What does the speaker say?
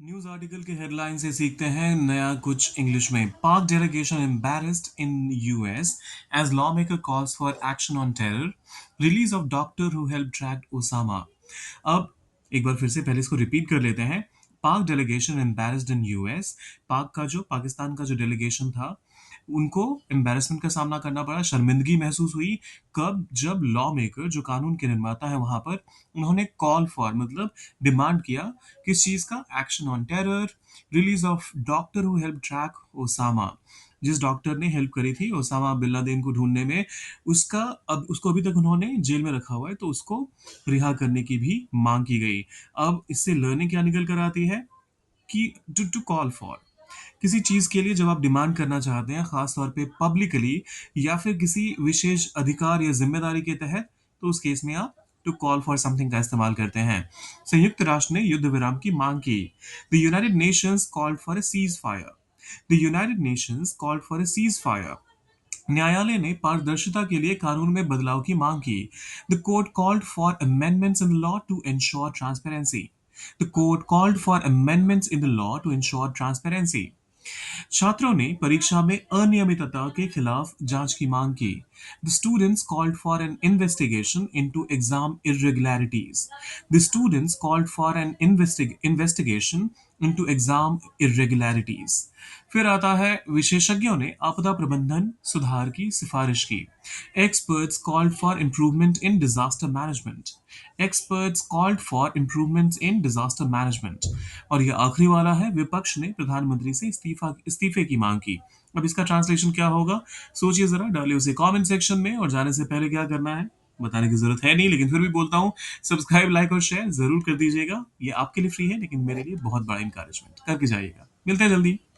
News article के headline से सीखते हैं नया कुछ इंग्लिश में। Pak delegation embarrassed in US as law maker calls for action on terror. Release of doctor who help track Osama. अब एक बार फिर से पहले इसको रिपीट कर लेते हैं। पाक delegation embarrassed in US. Pakistan का जो डेलीगेशन था, उनको एम्बैरेसमेंट का सामना करना पड़ा, शर्मिंदगी महसूस हुई। कब? जब लॉ मेकर, जो कानून के निर्माता है वहां पर, उन्होंने कॉल फॉर मतलब डिमांड किया किस चीज का? Action on terror. Release of doctor who help track Osama. जिस डॉक्टर ने हेल्प करी थी ओसामा बिन लादेन को ढूंढने में, उसका अब उसको अभी तक उन्होंने जेल में रखा हुआ है, तो उसको रिहा करने की भी मांग की गई। अब इससे लर्निंग क्या निकल कर आती है कि टू टू कॉल फॉर किसी चीज के लिए जब आप डिमांड करना चाहते हैं, खास तौर पे पब्लिकली या फिर किसी विशेष अधिकार या जिम्मेदारी के तहत, तो उस केस में आप टू कॉल फॉर समथिंग का इस्तेमाल करते हैं। संयुक्त राष्ट्र ने युद्ध विराम की मांग की। The United Nations called for a cease fire. The United Nations called for a cease fire. न्यायालय ने पारदर्शिता के लिए कानून में बदलाव की मांग की। The court called for amendments in law to ensure transparency. The court called for amendments in the law to ensure transparency. छात्रों ने परीक्षा में अनियमितता के खिलाफ जांच की मांग की। The students called for an investigation into exam irregularities. The students called for an investigation into exam irregularities. फिर आता है, विशेषज्ञों ने आपदा प्रबंधन सुधार की सिफारिश की। Experts called for improvement in disaster management. Experts called for improvements in disaster management. और ये आखिरी वाला है, विपक्ष ने प्रधानमंत्री से इस्तीफे की मांग की। अब इसका ट्रांसलेशन क्या होगा? सोचिए जरा, डालिए उसे कमेंट सेक्शन में। और जाने से पहले क्या करना है बताने की जरूरत है नहीं, लेकिन फिर भी बोलता हूँ, सब्सक्राइब, लाइक और शेयर जरूर कर दीजिएगा। ये आपके लिए फ्री है, लेकिन मेरे लिए बहुत बड़ा इंकरेजमेंट करके जाइएगा। मिलते हैं जल्दी।